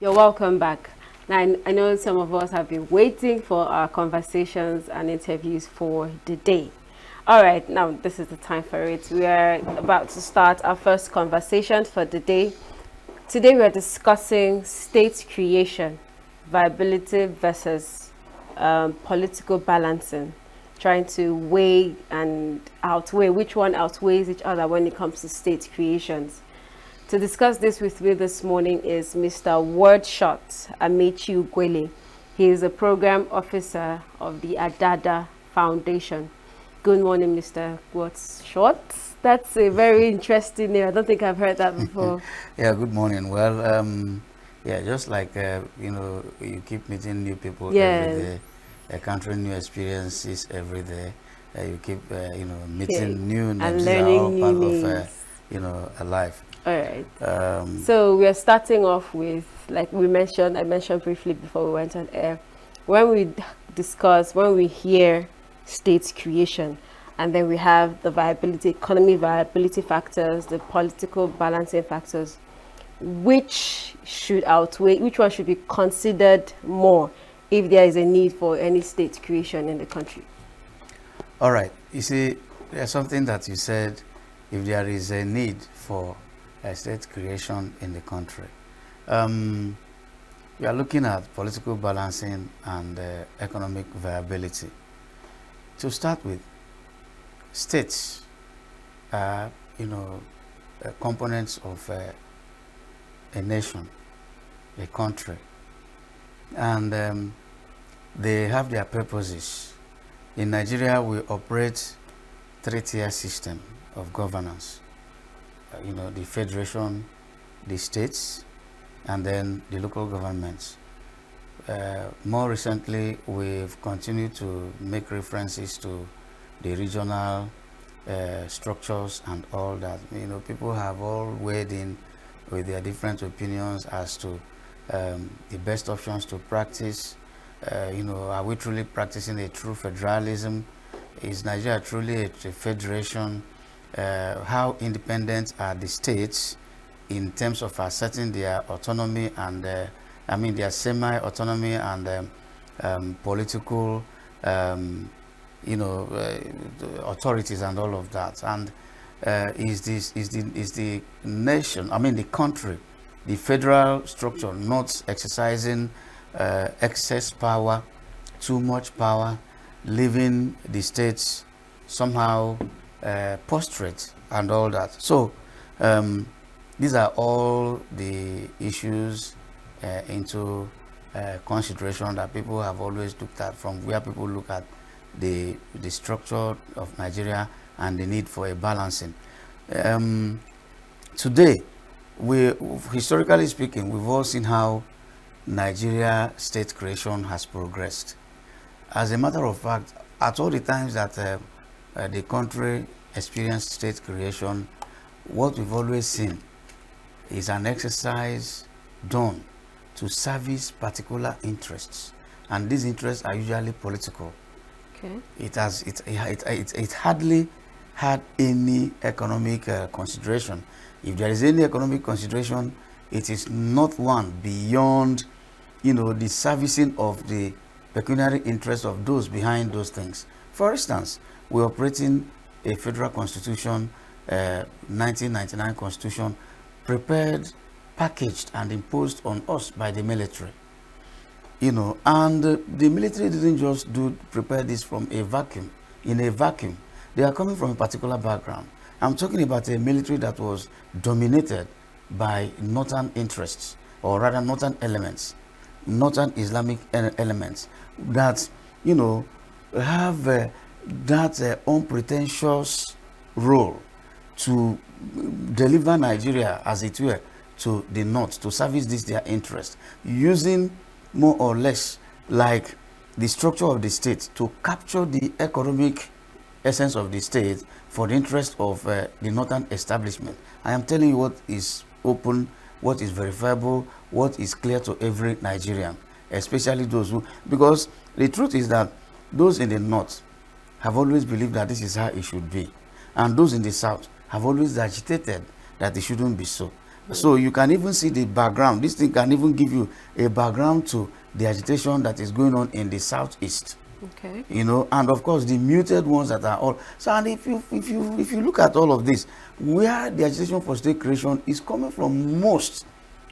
You're welcome back. Now, I know some of us have been waiting for our conversations and interviews for the day. All right, now this is the time for it. We are about to start our first conversation for the day. Today, we are discussing state creation, viability versus political balancing, trying to weigh and outweigh which one outweighs each other when it comes to state creations. To discuss this with me this morning is Mr. Wordshot Amechi Ugwele. He is a program officer of the Adada Foundation. Good morning, Mr. Wordshot. That's a very interesting name. I don't think I've heard that before. Yeah, good morning. Well, yeah, just like, you keep meeting new people every day, encountering new experiences every day. You keep, meeting new names. And These are all learning part new of, names. a life. All right. So we're starting off with, like I mentioned briefly before we went on air, when we hear state creation, and then we have the viability, economy viability factors, the political balancing factors, which one should be considered more if there is a need for any state creation in the country? All right. You see, there's something that you said, if there is a need for a state creation in the country. We are looking at political balancing and economic viability. To start with, states are, components of a nation, a country, and they have their purposes. In Nigeria, we operate three-tier system of governance. The federation, the states, and then the local governments. More recently, we've continued to make references to the regional structures and all that. People have all weighed in with their different opinions as to the best options to practice. Are we truly practicing a true federalism? Is Nigeria truly a federation? How independent are the states in terms of asserting their autonomy and their semi-autonomy and political authorities and all of that? And is the nation, the country, the federal structure, not exercising excess power, too much power, leaving the states somehow prostrate and all that? So these are all the issues into consideration that people have always looked at, from where people look at the structure of Nigeria and the need for a balancing. Today, historically speaking, we've all seen how Nigeria state creation has progressed. As a matter of fact, at all the times that the country experienced state creation, what we've always seen is an exercise done to service particular interests, and these interests are usually political. Okay. It hardly had any economic consideration. If there is any economic consideration, it is not one beyond, the servicing of the pecuniary interests of those behind those things. For instance, we're operating a federal constitution, 1999 constitution, prepared, packaged, and imposed on us by the military. And the military didn't just prepare this from a vacuum, in a vacuum. They are coming from a particular background. I'm talking about a military that was dominated by northern interests, or rather northern elements, northern Islamic elements that, have that unpretentious role to deliver Nigeria, as it were, to the north, to service their interest, using more or less like the structure of the state to capture the economic essence of the state for the interest of the northern establishment. I am telling you what is open, what is verifiable, what is clear to every Nigerian, especially those who, because the truth is that those in the north have always believed that this is how it should be, and those in the south have always agitated that it shouldn't be so. So you can even see the background. This thing can even give you a background to the agitation that is going on in the southeast. Okay. You know, and of course the muted ones that are all. So, and if you look at all of this, where the agitation for state creation is coming from most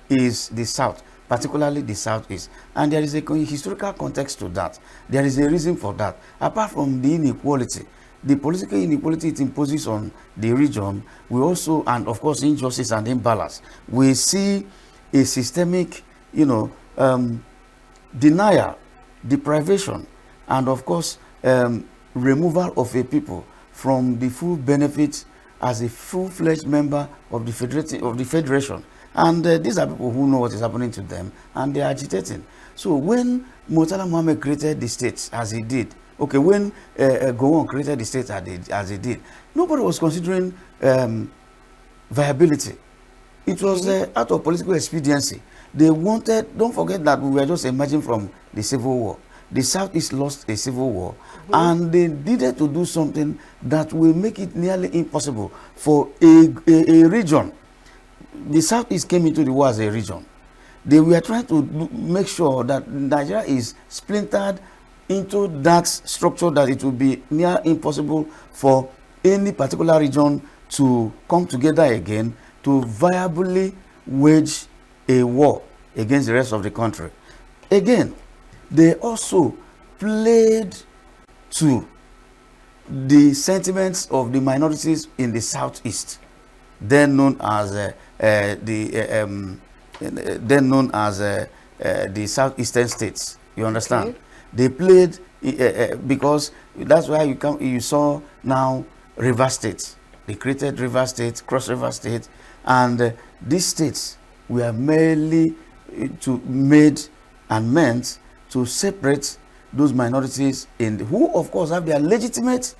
is the south, particularly the southeast, and there is a historical context to that. There is a reason for that. Apart from the inequality, the political inequality it imposes on the region, we also, and of course injustice and imbalance, we see a systemic, you know, denial, deprivation, and of course removal of a people from the full benefits as a full-fledged member of the federation. And these are people who know what is happening to them, and they are agitating. So when Murtala Muhammad created the states as he did, okay, when Gowon created the states as he did, nobody was considering viability. It was out of political expediency. They wanted, don't forget that we were just emerging from the Civil War. The Southeast lost a civil war, and they needed to do something that will make it nearly impossible for a region. The Southeast came into the war as a region. They were trying to make sure that Nigeria is splintered into that structure, that it will be near impossible for any particular region to come together again to viably wage a war against the rest of the country. Again, they also played to the sentiments of the minorities in the southeast, then known as the southeastern states. You understand? Okay. They played because that's why you saw now River State. They created River State, Cross River State, and these states were merely made and meant to separate those minorities who of course have their legitimate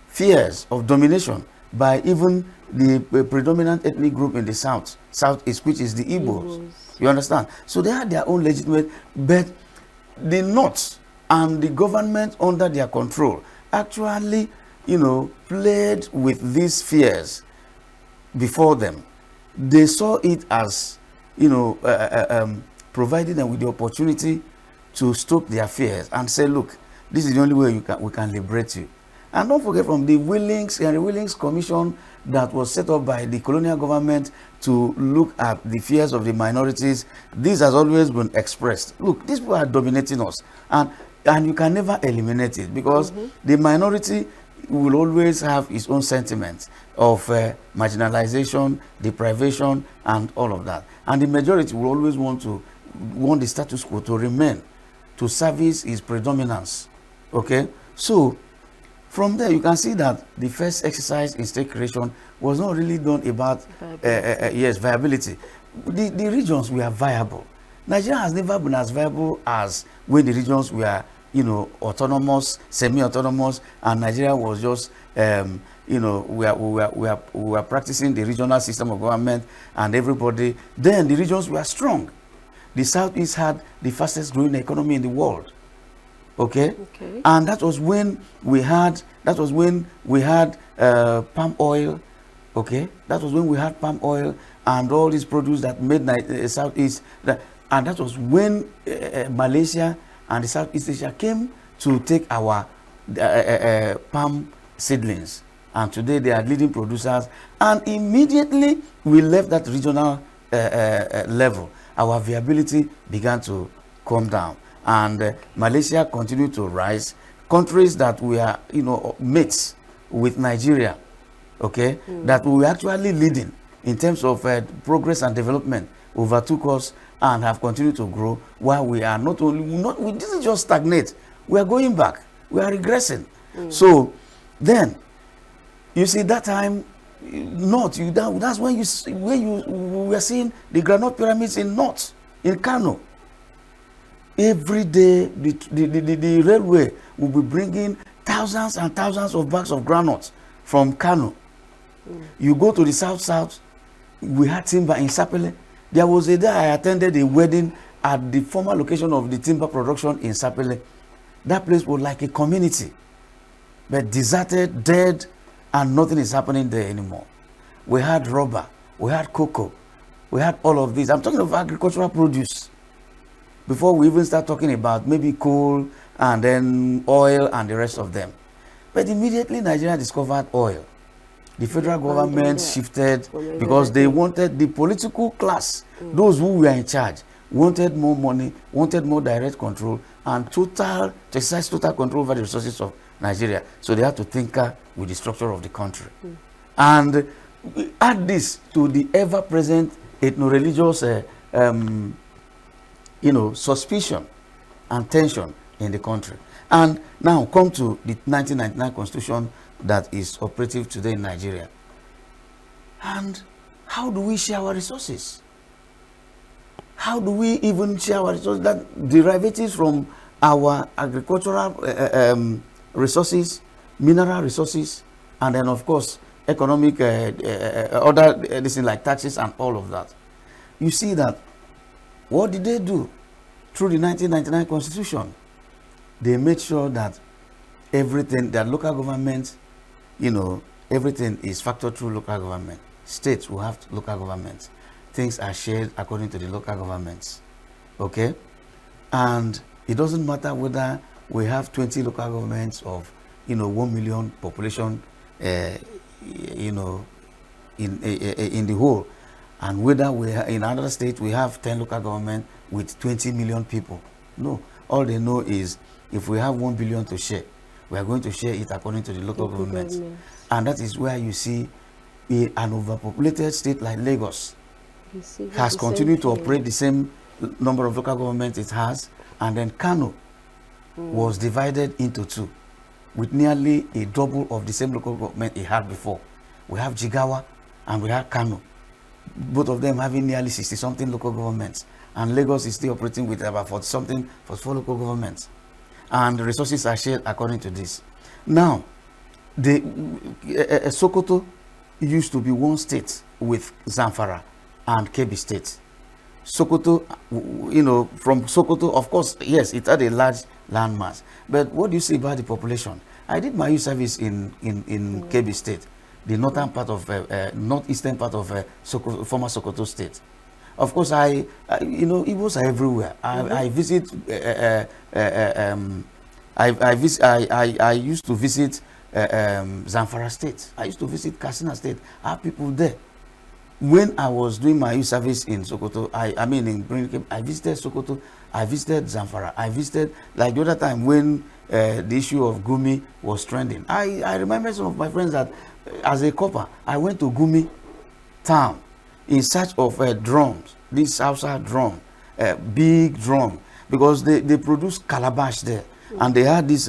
fears of domination by even the predominant ethnic group in the southeast, which is the Igbos. You understand? So they had their own legitimate, but the North and the government under their control actually, you know, played with these fears before them. They saw it as, you know, providing them with the opportunity to stoke their fears and say, look, this is the only way we can liberate you. And don't forget, from the Henry Willings Commission that was set up by the colonial government to look at the fears of the minorities, this has always been expressed. Look, these people are dominating us, and you can never eliminate it, because the minority will always have its own sentiments of marginalization, deprivation, and all of that. And the majority will always want the status quo to remain, to service its predominance. Okay, so from there you can see that the first exercise in state creation was not really done about viability. The regions were viable. Nigeria has never been as viable as when the regions were, you know, autonomous, semi-autonomous, and Nigeria was just you know, we were practicing the regional system of government, and everybody. Then the regions were strong. The Southeast had the fastest growing economy in the world. Okay? And that was when we had palm oil. Okay, that was when we had palm oil and all these produce that made Southeast. And that was when Malaysia and the Southeast Asia came to take our palm seedlings. And today they are leading producers. And immediately we left that regional level, our viability began to come down. And Malaysia continued to rise. Countries that were, you know, mates with Nigeria, okay, that we were actually leading in terms of progress and development, overtook us and have continued to grow, while we are we didn't just stagnate, we are going back, we are regressing. So then you see that time that's when we were seeing the granite pyramids in North, in Kano. Every day the railway will be bringing thousands and thousands of bags of granite from Kano. You go to the south, we had timber in Sapele. There was a day I attended a wedding at the former location of the timber production in Sapele. That place was like a community, but deserted, dead, and nothing is happening there anymore. We had rubber, we had cocoa, we had all of this. I'm talking of agricultural produce. Before we even start talking about maybe coal and then oil and the rest of them. But immediately Nigeria discovered oil. The federal government shifted because they wanted the political class, those who were in charge, wanted more money, wanted more direct control, and to exercise total control over the resources of Nigeria. So they had to tinker with the structure of the country. And add this to the ever-present ethno-religious suspicion and tension in the country. And now come to the 1999 constitution that is operative today in Nigeria. And how do we share our resources? How do we even share our resources? That derivatives from our agricultural resources, mineral resources, and then of course economic other this like taxes and all of that. You see that what did they do through the 1999 constitution? They made sure that everything, that local government, everything is factored through local government. States will have local governments. Things are shared according to the local governments. Okay? And it doesn't matter whether we have 20 local governments of 1 million population in the whole, and whether we in another state we have 10 local government with 20 million people. No, all they know is if we have 1 billion to share, we are going to share it according to the local government. And that is where you see an overpopulated state like Lagos has continued to operate the same number of local governments it has, and then Kano was divided into two with nearly a double of the same local government it had before. We have Jigawa and we have Kano, both of them having nearly 60-something local governments, and Lagos is still operating with about 40-something, 44 local governments, and the resources are shared according to this. Now, the Sokoto used to be one state with Zamfara and Kebbi State. Sokoto, from Sokoto, of course, yes, it had a large landmass. But what do you say about the population? I did my youth service in Kebbi State, the northern part of, northeastern part of former Sokoto State. Of course, Igbos are everywhere. I visit, I used to visit Zamfara State. I used to visit Katsina State. I have people there. When I was doing my youth service in Sokoto, I visited Sokoto, I visited Zamfara, I visited, like the other time when the issue of Gumi was trending. I remember some of my friends that as a copper, I went to Gumi town in search of drums, this outside drum, big drum, because they produce calabash there. And they had this,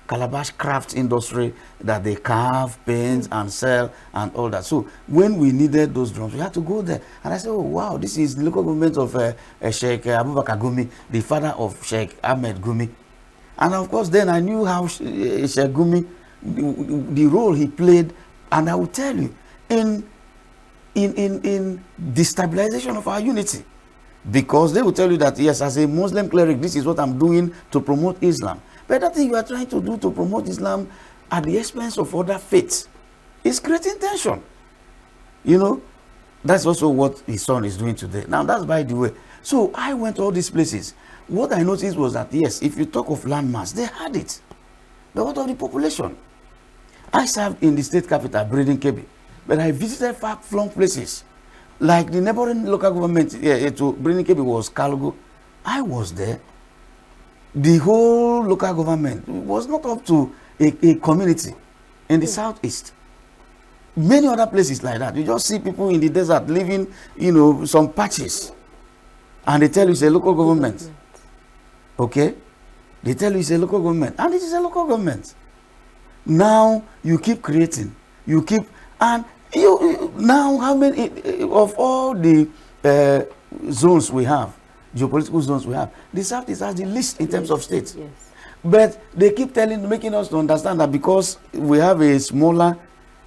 calabash craft industry that they carve, paint, and sell, and all that. So when we needed those drums, we had to go there. And I said, oh, wow, this is the local government of Sheikh Abubakar Gumi, the father of Sheikh Ahmed Gumi. And of course, then I knew how Sheikh Gumi, the role he played. And I will tell you, in the stabilization of our unity. Because they will tell you that, yes, as a Muslim cleric, this is what I'm doing to promote Islam. But that thing you are trying to do to promote Islam at the expense of other faiths is creating tension. That's also what his son is doing today. Now, that's by the way. So I went to all these places. What I noticed was that, yes, if you talk of landmass, they had it. But what of the population? I served in the state capital, Breeding Kebbi, but I visited far-flung places. Like the neighboring local government to Breeding Kebbi was Kalgo. I was there. The whole local government was not up to a community in the southeast. Many other places like that. You just see people in the desert living, some patches. And they tell you it's a local government. Okay? They tell you it's a local government. And it is a local government. Now you keep creating. And now how many of all the zones we have, geopolitical zones we have, the Southeast has the least in terms of states. Yes. But they keep making us to understand that because we have a smaller,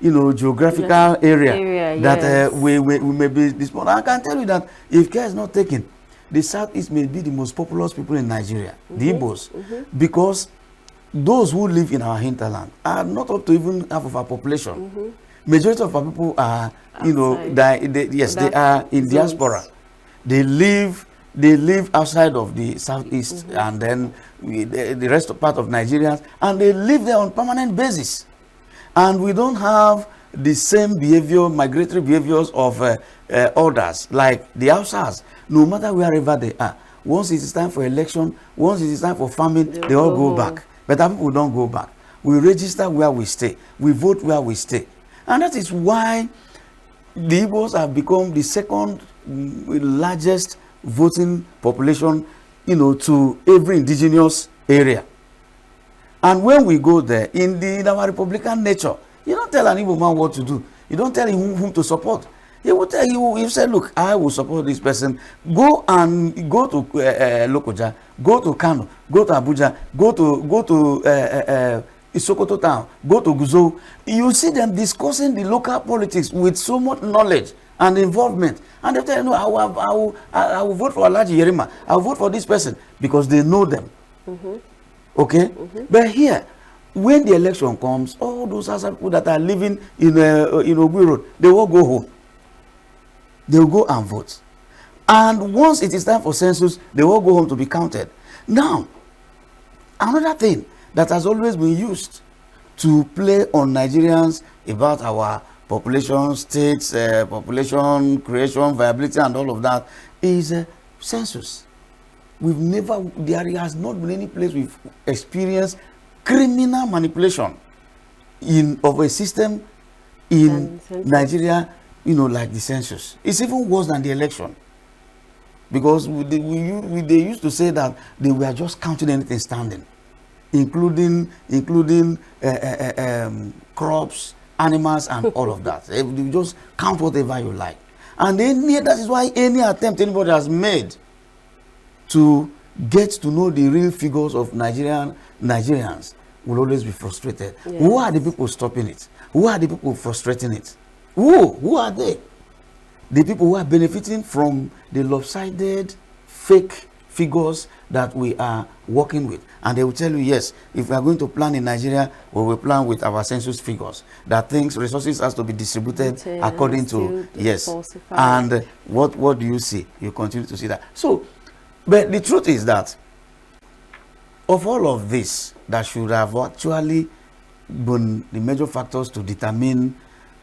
geographical area that yes. we may be this small. I can tell you that if care is not taken, the Southeast may be the most populous people in Nigeria, the Igbos, because those who live in our hinterland are not up to even half of our population. Majority of our people are, yes, they That are in zones. diaspora. They live outside of the southeast, and then the rest of part of Nigeria, and they live there on permanent basis. And we don't have the same behavior, migratory behaviors of others, like the Hausas. No matter wherever they are, once it is time for election, once it is time for farming, they all go back. But our people don't go back. We register where we stay. We vote where we stay. And that is why the Igbos have become the second largest voting population, to every indigenous area. And when we go there, in our Republican nature, you don't tell an Igbo man what to do. You don't tell him whom to support. He will tell you, you say, look, I will support this person. Go to Lokoja, go to Kano, go to Abuja, go to Isokoto town, go to Guzo. You see them discussing the local politics with so much knowledge and involvement. And they tell you, no, I will vote for Alhaji Yerima. I will vote for this person because they know them. Okay? But here, when the election comes, all those other people that are living in Ogui Road, they will go home. They will go and vote. And once it is time for census, they will go home to be counted. Now, another thing that has always been used to play on Nigerians about our population, states, population creation, viability, and all of that is census. There has not been any place we've experienced criminal manipulation of a system in Nigeria, like the census. It's even worse than the election. Because they used to say that they were just counting anything standing, including crops, animals, and all of that. You just count whatever you like. And that is why any attempt anybody has made to get to know the real figures of Nigerians will always be frustrated. Yes. Who are the people stopping it? Who are the people frustrating it? Who are they? The people who are benefiting from the lopsided, fake figures that we are working with. And they will tell you, yes, if we are going to plan in Nigeria, we will plan with our census figures. That resources has to be distributed according to, yes. Falsified. And what do you see? You continue to see that. So, but the truth is that of all of this that should have actually been the major factors to determine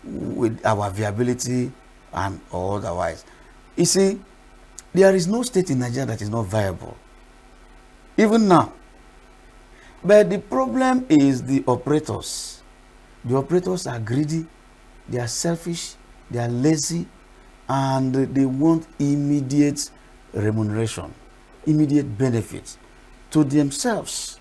with our viability and or otherwise, you see, there is no state in Nigeria that is not viable, even now. But the problem is the operators. The operators are greedy, they are selfish, they are lazy, and they want immediate remuneration, immediate benefits to themselves.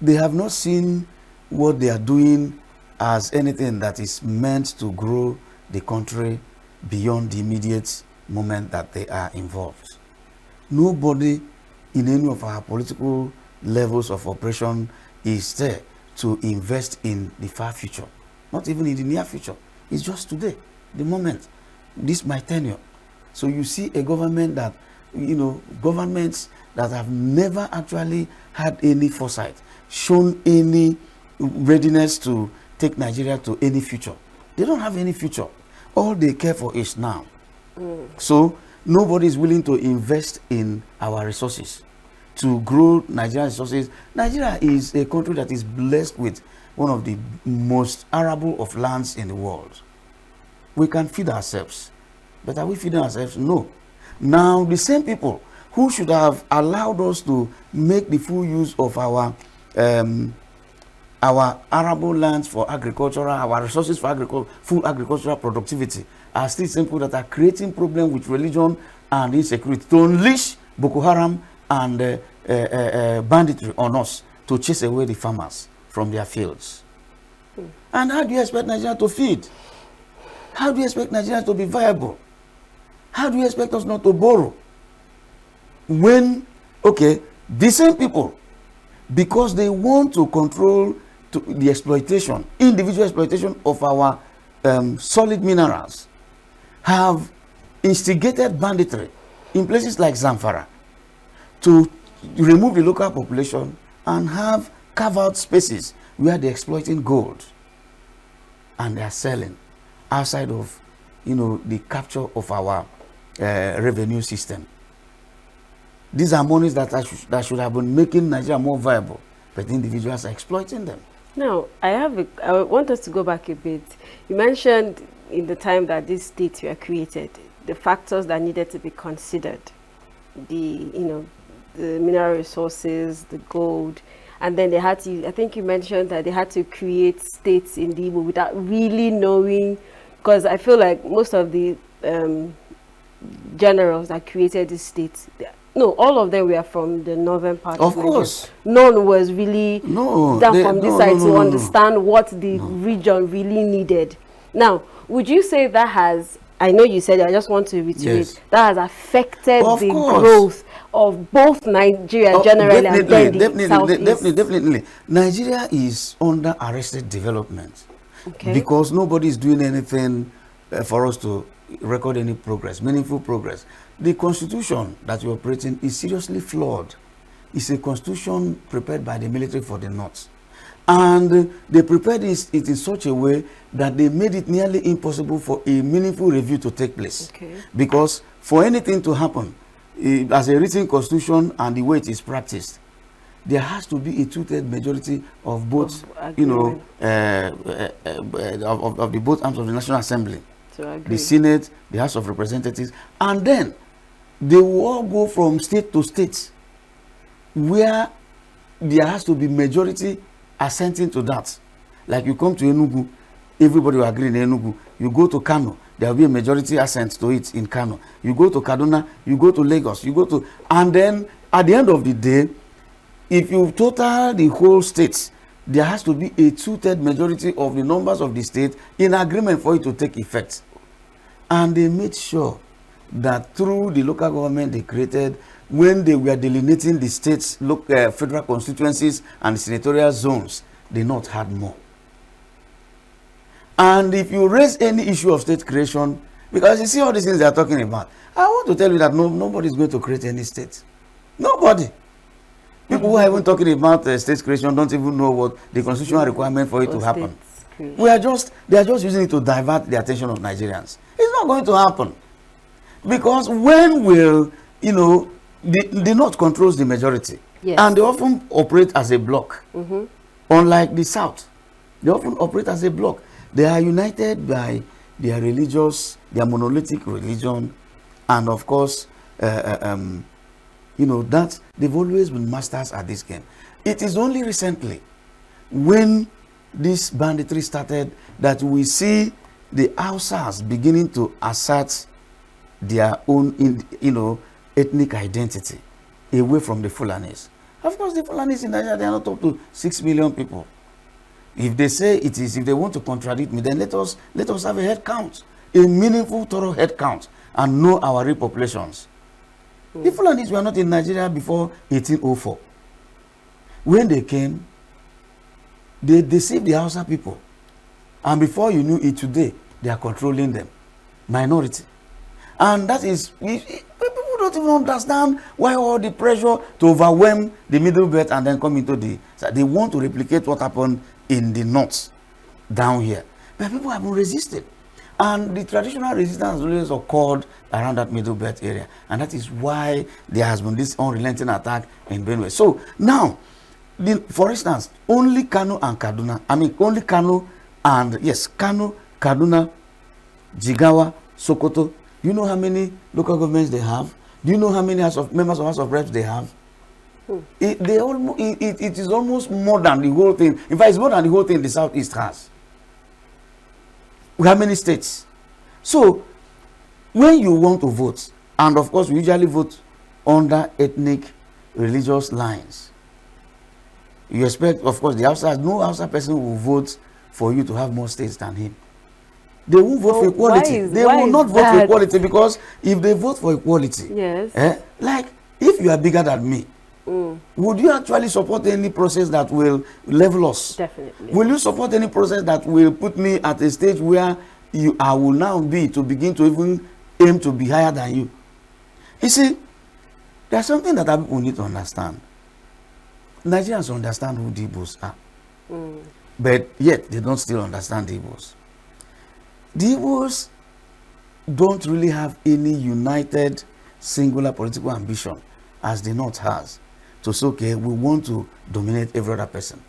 They have not seen what they are doing as anything that is meant to grow the country beyond the immediate moment that they are involved. Nobody in any of our political levels of operation is there to invest in the far future, not even in the near future. It's just today, the moment, this my tenure. So you see a government that, governments that have never actually had any foresight, shown any readiness to take Nigeria to any future. They don't have any future. All they care for is now. So nobody is willing to invest in our resources to grow Nigerian resources. Nigeria is a country that is blessed with one of the most arable of lands in the world. We can feed ourselves. But are we feeding ourselves? No. Now, the same people who should have allowed us to make the full use of our arable lands for agricultural, our resources for full agricultural productivity, are still simple that are creating problems with religion and insecurity to unleash Boko Haram and banditry on us to chase away the farmers from their fields. And how do you expect Nigeria to feed? How do you expect Nigeria to be viable? How do you expect us not to borrow? When, the same people, because they want to control the exploitation, individual exploitation of our solid minerals, have instigated banditry in places like Zamfara to remove the local population and have carve out spaces where they're exploiting gold. and they are selling outside of, the capture of our revenue system. These are monies that should have been making Nigeria more viable, but individuals are exploiting them. Now, I want us to go back a bit. You mentioned in the time that these states were created, the factors that needed to be considered, the mineral resources, the gold, and then they had to, I think you mentioned that they had to create states in the Igbo without really knowing, because I feel like most of the generals that created these states, no, all of them were from the northern part of Nigeria. Of course. None was really done from this side to understand what the region really needed. Now, would you say that has, I know you said it, I just want to reiterate, that has affected the growth of both Nigeria generally and then the Southeast? Definitely. Nigeria is under arrested development because nobody is doing anything for us to record any progress, meaningful progress. The constitution that you're operating is seriously flawed. It's a constitution prepared by the military for the North. And they prepared it in such a way that they made it nearly impossible for a meaningful review to take place. Because for anything to happen, as a written constitution and the way it is practiced, there has to be a two-thirds majority of both, of the both arms of the National Assembly. The Senate, the House of Representatives, and then they will all go from state to state where there has to be majority assenting to that. Like you come to Enugu, everybody will agree in Enugu. You go to Kano, there will be a majority assent to it in Kano. You go to Kaduna, you go to Lagos, and then at the end of the day, if you total the whole states, there has to be a two-thirds majority of the numbers of the state in agreement for it to take effect. And they made sure that through the local government they created, when they were delineating the states, federal constituencies and senatorial zones, they not had more. And if you raise any issue of state creation, because you see all these things they are talking about, I want to tell you that nobody is going to create any state. Nobody. People who are even talking about state creation don't even know what the constitutional requirement for it to happen. They are just using it to divert the attention of Nigerians. It's not going to happen. Because when will, the North controls the majority. Yes. And they often operate as a bloc. Unlike the South. They often operate as a bloc. They are united by their monolithic religion, and of course, that they've always been masters at this game. It is only recently, when this banditry started, that we see the Hausas beginning to assert their own, ethnic identity away from the Fulanis. Of course, the Fulanis in Nigeria, they are not up to 6 million people. If they say it is, if they want to contradict me, then let us have a head count, a meaningful, thorough head count, and know our real populations. The Fulanis were not in Nigeria before 1804. When they came, they deceived the Hausa people. And before you knew it, today, they are controlling them. Minority. And that is, people don't even understand why all the pressure to overwhelm the middle belt and then come into they want to replicate what happened in the north, down here. But people have been resisted. And the traditional resistance always occurred around that middle belt area. And that is why there has been this unrelenting attack in Benue. So now, for instance, only Kano and Kaduna, only Kano and, Kano, Kaduna, Jigawa, Sokoto. Do you know how many local governments they have? Do you know how many members of House of Reps they have? It is almost more than the whole thing. In fact, it's more than the whole thing the Southeast has. We have many states. So, when you want to vote, and of course we usually vote under ethnic, religious lines, you expect, of course, no Hausa person will vote for you to have more states than him. They won't vote for equality. They will not vote for equality, because if they vote for equality, like if you are bigger than me, would you actually support any process that will level us? Definitely. Will you support any process that will put me at a stage where I will now be to begin to even aim to be higher than you? You see, there's something that our people need to understand. Nigerians understand who the Igbos are. But yet, they don't still understand the Igbos. The Igbos don't really have any united singular political ambition as the North has to say, okay, we want to dominate every other person.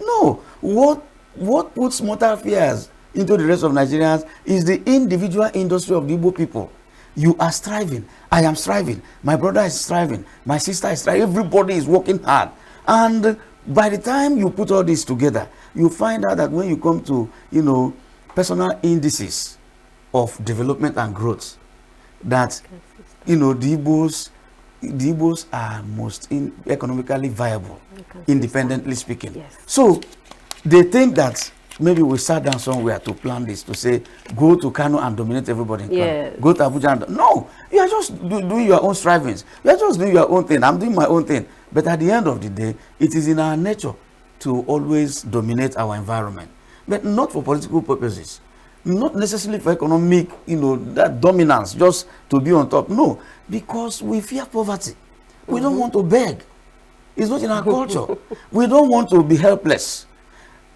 No, what puts mortal fears into the rest of Nigerians is the individual industry of the Igbo people. You are striving, I am striving, my brother is striving, my sister is striving, everybody is working hard. And by the time you put all this together, you find out that when you come to, personal indices of development and growth, that, the Igbos are most economically viable, independently speaking. Yes. So they think that maybe we sat down somewhere to plan this, to say, go to Kano and dominate everybody in Kano. Yes. Go to Abuja and... No, you are just doing your own strivings. You are just doing your own thing. I'm doing my own thing. But at the end of the day, it is in our nature to always dominate our environment. But not for political purposes. Not necessarily for economic, that dominance, just to be on top. No, because we fear poverty. We don't want to beg. It's not in our culture. We don't want to be helpless.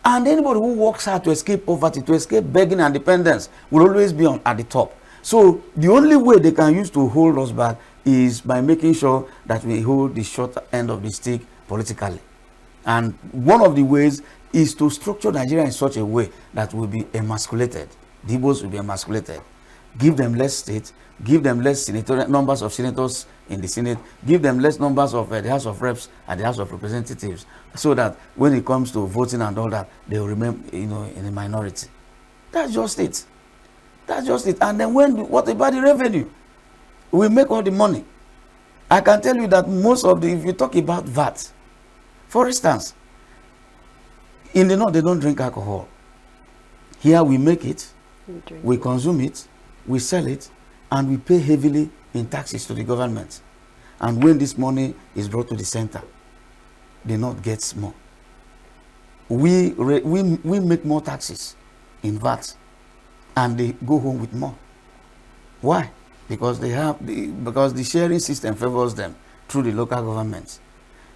And anybody who works hard to escape poverty, to escape begging and dependence, will always be at the top. So the only way they can use to hold us back is by making sure that we hold the short end of the stick politically. And one of the ways is to structure Nigeria in such a way that will be emasculated. The Igbos will be emasculated. Give them less states, give them less numbers of senators in the Senate, give them less numbers of the House of Reps and the House of Representatives, so that when it comes to voting and all that, they will remain, in a minority. That's just it. That's just it. And then what about the revenue? We make all the money. I can tell you that if you talk about VAT, for instance, in the North, they don't drink alcohol. Here we make it, we consume it, we sell it, and we pay heavily in taxes to the government. And when this money is brought to the center, the North gets more. We make more taxes in VAT, and they go home with more. Why? Because because the sharing system favors them through the local governments.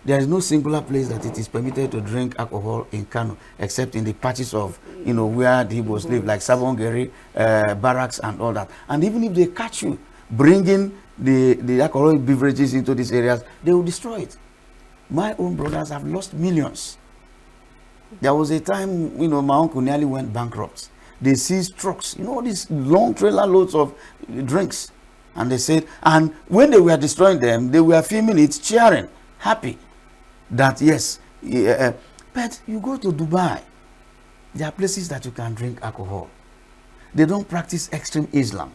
There is no singular place that it is permitted to drink alcohol in Kano, except in the patches of, where the Igbos live, like Sabongeri, barracks and all that. And even if they catch you bringing the alcoholic beverages into these areas, they will destroy it. My own brothers have lost millions. There was a time, my uncle nearly went bankrupt. They seized trucks, these long trailer loads of drinks. And they said, and when they were destroying them, they were filming it, cheering, happy. That yes, but you go to Dubai, there are places that you can drink alcohol. They don't practice extreme Islam.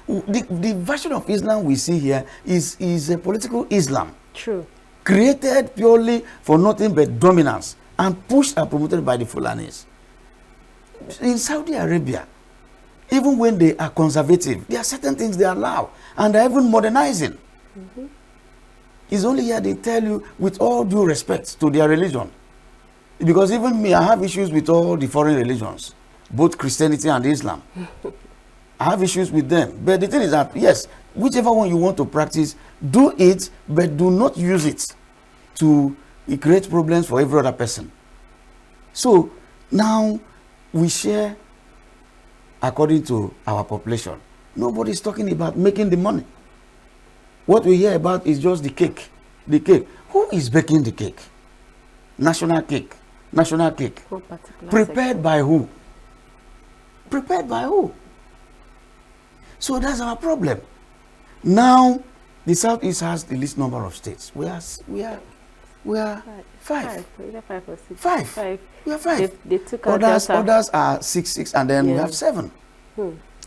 The version of Islam we see here is a political Islam. True. Created purely for nothing but dominance and pushed and promoted by the Fulanis. In Saudi Arabia, even when they are conservative, there are certain things they allow, and they're even modernizing. It's only here they tell you, with all due respect to their religion. Because even me, I have issues with all the foreign religions, both Christianity and Islam. I have issues with them. But the thing is that, yes, whichever one you want to practice, do it, but do not use it to create problems for every other person. So now we share according to our population. Nobody is talking about making the money. What we hear about is just the cake. The cake. Who is baking the cake? National cake. National cake. Prepared by who? Prepared by who? So that's our problem. Now, the Southeast has the least number of states. We are five. Either 5 or 6. Five. We are 5. They took others are 6, and then we have 7.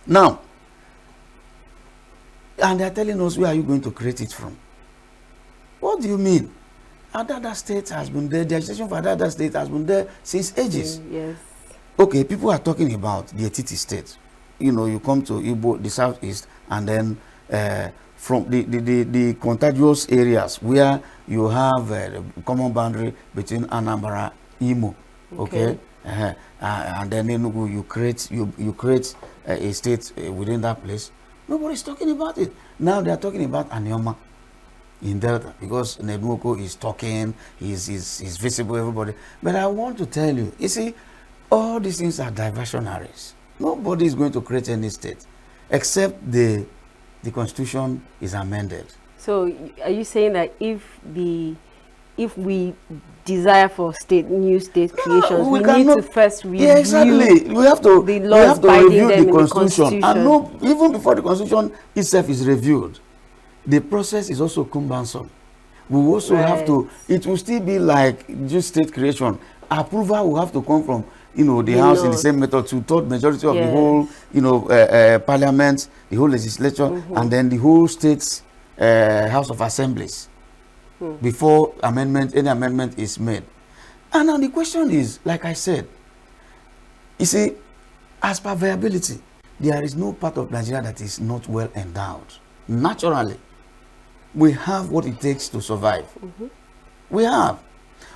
Now, and they're telling us, where are you going to create it from? What do you mean? Other state has been there. The agitation for other state has been there since ages. Yes. Okay, people are talking about the Etiti state. You come to Igbo, the southeast, and then from the contiguous areas where you have a common boundary between Anambra, Imo, okay? And then Enugu, you create a state within that place. Nobody's talking about it. Now they are talking about Anioma in Delta, because Nedmoko is talking, he's visible, everybody. But I want to tell you, see, all these things are diversionaries. Nobody is going to create any state except the constitution is amended. So are you saying that if we desire for new state creations, we need to first review exactly. We have to the laws review them the in constitution. And no, even before the constitution itself is reviewed, the process is also cumbersome. We also have to, it will still be like just state creation. Approval will have to come from, the House in the same method, two-third majority of the whole, parliament, the whole legislature, and then the whole state's House of Assemblies before any amendment is made. And now the question is, like I said, you see, as per viability, there is no part of Nigeria that is not well endowed. Naturally, we have what it takes to survive. We have.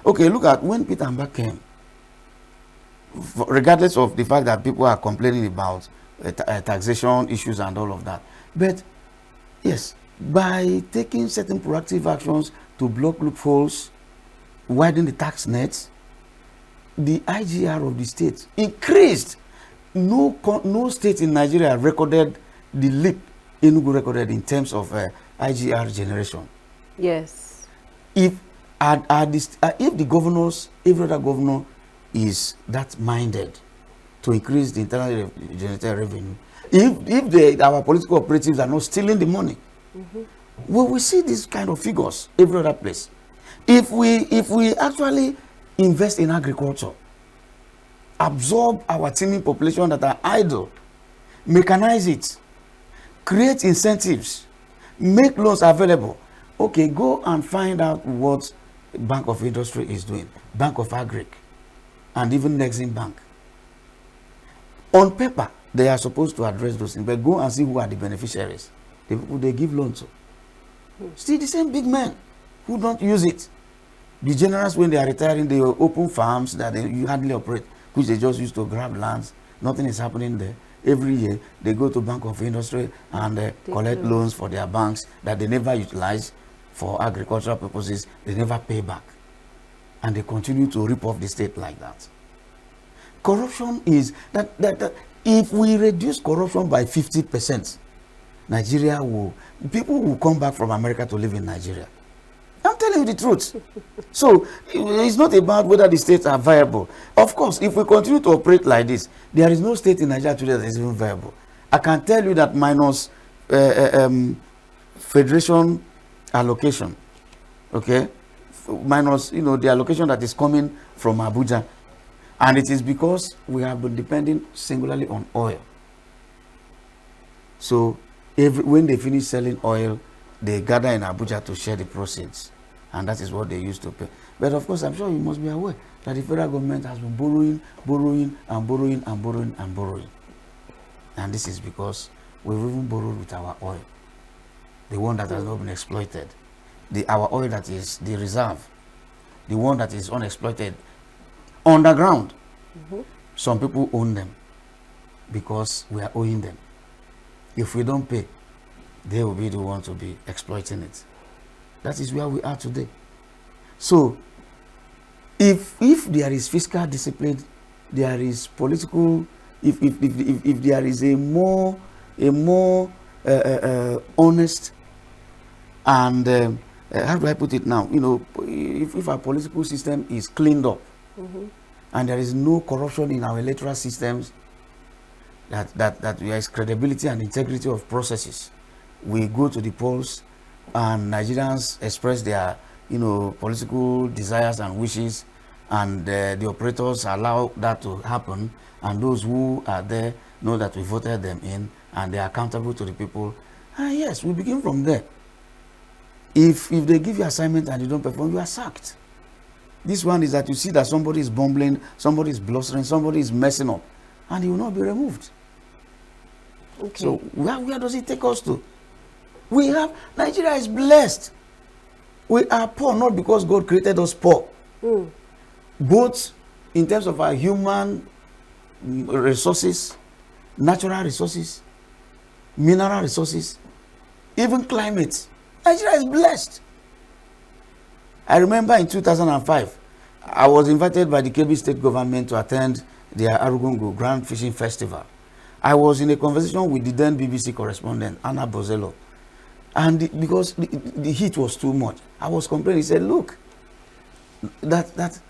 Okay, look at when Peter Mbak came, regardless of the fact that people are complaining about taxation issues and all of that. But yes, by taking certain proactive actions to block loopholes, widen the tax nets, the IGR of the state increased. No state in Nigeria recorded the leap Enugu recorded in terms of IGR generation. Yes. If the governors, every other governor is that minded to increase the internal generated revenue, if our political operatives are not stealing the money, we will see these kind of figures every other place. If we actually invest in agriculture, absorb our teeming population that are idle, mechanize it, create incentives, make loans available. Okay, go and find out what Bank of Industry is doing, Bank of Agric, and even Nexim Bank. On paper, they are supposed to address those things, but go and see who are the beneficiaries, the people they give loans to. Still the same big men who don't use it. The generals, when they are retiring, they open farms that you hardly operate, which they just used to grab lands. Nothing is happening there. Every year, they go to Bank of Industry and collect loans for their banks that they never utilize for agricultural purposes. They never pay back. And they continue to rip off the state like that. Corruption is that if we reduce corruption by 50%, people will come back from America to live in Nigeria. I'm telling you the truth. So it's not about whether the states are viable. Of course, if we continue to operate like this, there is no state in Nigeria today that is even viable. I can tell you that minus federation allocation, okay, minus the allocation that is coming from Abuja, and it is because we have been depending singularly on oil. So when they finish selling oil, they gather in Abuja to share the proceeds, and that is what they used to pay. But of course, I'm sure you must be aware that the federal government has been borrowing, and this is because we've even borrowed with our oil, the one that has not been exploited, our oil that is the reserve, the one that is unexploited underground. Some people own them because we are owing them. If we don't pay, they will be the ones to be exploiting it. That is where we are today. So, if there is fiscal discipline, there is political. If there is a more honest and how do I put it now? If our political system is cleaned up, and there is no corruption in our electoral systems, that there is credibility and integrity of processes. We go to the polls and Nigerians express their political desires and wishes, and the operators allow that to happen, and those who are there know that we voted them in and they are accountable to the people. And yes, we begin from there. If they give you assignment and you don't perform, you are sacked. This one is that you see that somebody is bumbling, somebody is blustering, somebody is messing up, and he will not be removed. Okay. So where does it take us to? Nigeria is blessed. We are poor not because God created us poor. Both in terms of our human resources, natural resources, mineral resources, even climate. Nigeria is blessed. I remember in 2005, I was invited by the Kebbi state government to attend their Arugungu Grand Fishing Festival. I was in a conversation with the then BBC correspondent, Anna Bozello, and because the heat was too much, I was complaining. He said, look, that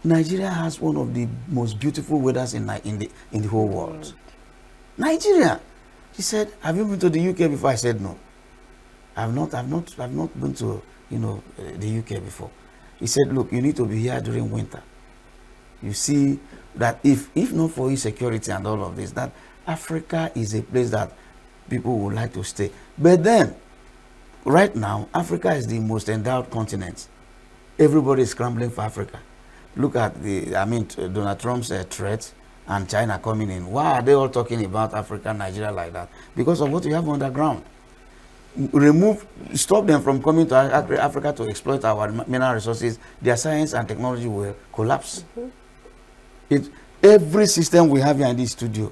Nigeria has one of the most beautiful weathers in the whole world. Nigeria. He said, have you been to the UK before? I said, no. I've not been to, the UK before. He said, look, you need to be here during winter. You see that if not for insecurity and all of this, that Africa is a place that people would like to stay. But then, right now, Africa is the most endowed continent. Everybody is scrambling for Africa. Look at Donald Trump's threat and China coming in. Why are they all talking about Africa, Nigeria like that? Because of what we have underground. Stop them from coming to Africa to exploit our mineral resources. Their science and technology will collapse. Every system we have here in this studio,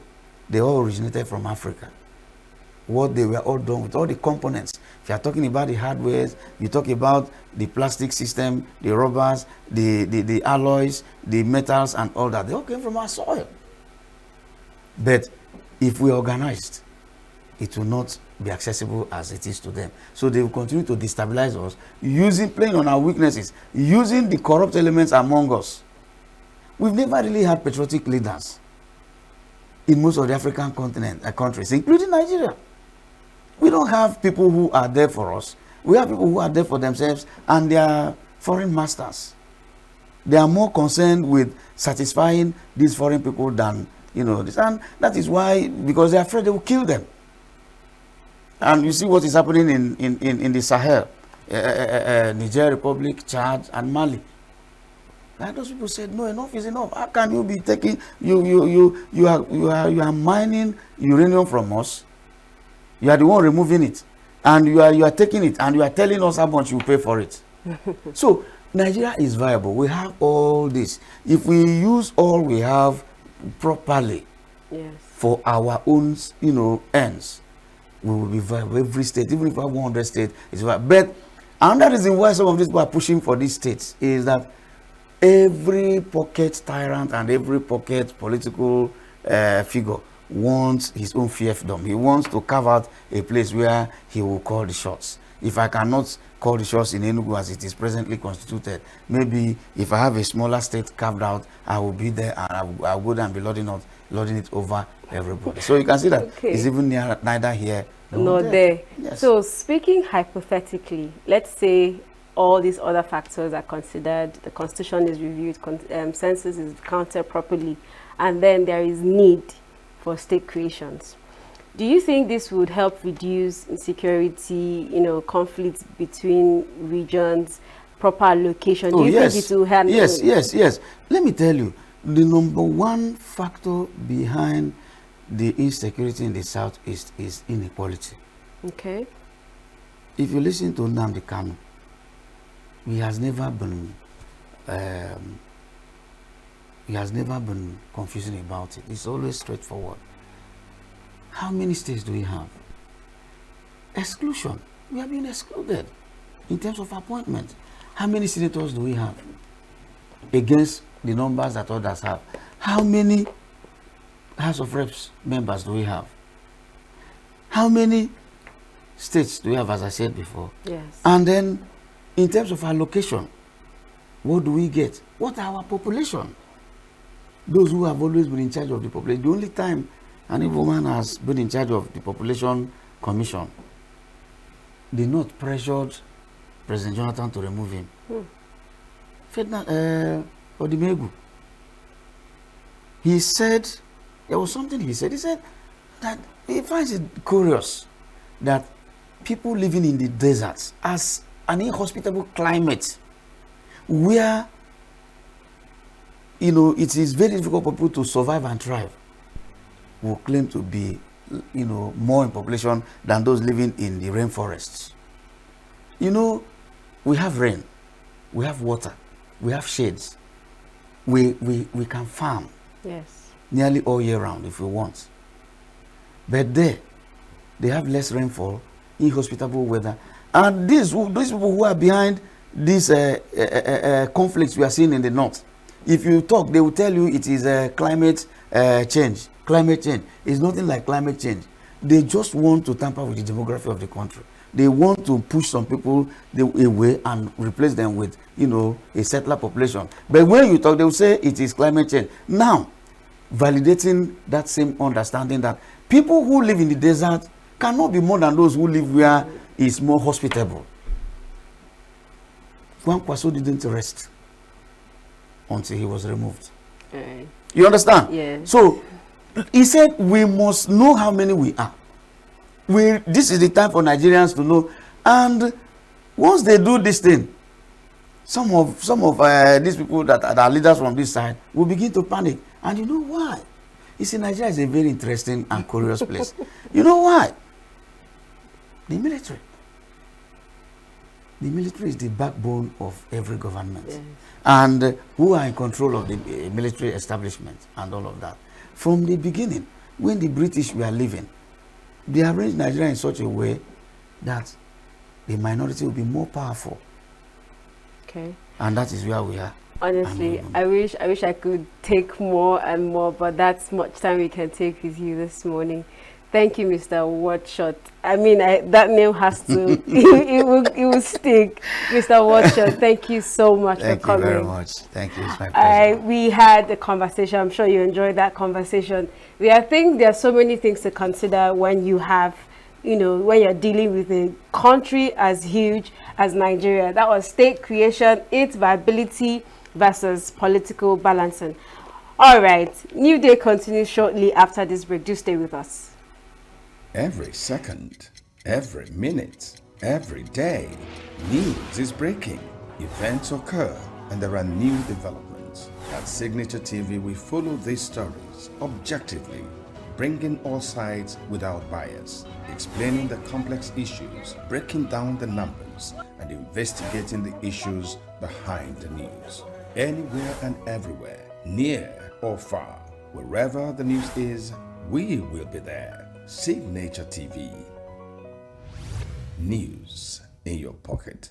they all originated from Africa. What they were all done with all the components. If you are talking about the hardware, you talk about the plastic system, the rubbers, the alloys, the metals and all that. They all came from our soil. But if we organized, it will not be accessible as it is to them. So they will continue to destabilize us, playing on our weaknesses, using the corrupt elements among us. We've never really had patriotic leaders in most of the African countries, including Nigeria. We don't have people who are there for us. We have people who are there for themselves, and they are foreign masters. They are more concerned with satisfying these foreign people than, this. And that is why, because they are afraid they will kill them. And you see what is happening in the Sahel, Niger Republic, Chad, and Mali. Like those people said, no, enough is enough. How can you be taking you are mining uranium from us? You are the one removing it, and you are taking it, and you are telling us how much you pay for it. So Nigeria is viable. We have all this. If we use all we have properly, yes, for our own ends, we will be viable. Every state, even if we have 100 states, is viable. But another reason why some of these people are pushing for these states is that every pocket tyrant and every pocket political figure wants his own fiefdom. He wants to carve out a place where he will call the shots. If I cannot call the shots in Enugu as it is presently constituted, maybe if I have a smaller state carved out, I will be there and I will go there and be loading it over everybody. So you can see that it's even neither here nor there. Yes. So speaking hypothetically, let's say all these other factors are considered, the constitution is reviewed, census is counted properly, and then there is need for state creations. Do you think this would help reduce insecurity, conflicts between regions, proper allocation? Do you think it will handle? Yes. Let me tell you, the number one factor behind the insecurity in the Southeast is inequality. Okay. If you listen to Nnamdi Kanu, he has never been confusing about it. It's always straightforward. How many states do we have? Exclusion. We are being excluded in terms of appointment. How many senators do we have against the numbers that others have? How many House of Reps members do we have? How many states do we have, as I said before? Yes. And then, in terms of allocation, what do we get? What are our population? Those who have always been in charge of the population. The only time an Igbo man has been in charge of the Population Commission, the North pressured President Jonathan to remove him. Odimegu. He said, there was something he said that he finds it curious that people living in the deserts as an inhospitable climate where it is very difficult for people to survive and thrive will claim to be more in population than those living in the rainforests. We have rain, we have water, we have shades, we can farm, yes, nearly all year round if we want. But they have less rainfall, inhospitable weather, and those people who are behind these conflicts we are seeing in the north, if you talk, they will tell you it is climate change. climate change. It's nothing like climate change. They just want to tamper with the demography of the country. They want to push some people away and replace them with, a settler population. But when you talk, they will say it is climate change. Now, validating that same understanding that people who live in the desert cannot be more than those who live where it's more hospitable. Juan Kwaso didn't rest until he was removed. You understand? Yeah. So he said we must know how many we are. This is the time for Nigerians to know. And once they do this thing, some of these people that are leaders from this side will begin to panic. And you know why? You see, Nigeria is a very interesting and curious place. You know why? The military. The military is the backbone of every government. Yes. And who are in control of the military establishment and all of that. From the beginning, when the British were living, they arranged Nigeria in such a way that the minority will be more powerful. Okay. And that is where we are. Honestly, I wish I could take more and more, but that's much time we can take with you this morning. Thank you, Mr. Watshot. I mean, that name has to, it will stick. Mr. Watshot, thank you so much for coming. Thank you very much. Thank you. It's my pleasure. We had a conversation. I'm sure you enjoyed that conversation. I think there are so many things to consider when you have, when you're dealing with a country as huge as Nigeria. That was state creation, its viability versus political balancing. All right. New Day continues shortly after this break. Do stay with us. Every second, every minute, every day, news is breaking, events occur, and there are new developments. At Signature TV, we follow these stories objectively, bringing all sides without bias, explaining the complex issues, breaking down the numbers, and investigating the issues behind the news. Anywhere and everywhere, near or far, wherever the news is, we will be there. Signature TV. News in your pocket.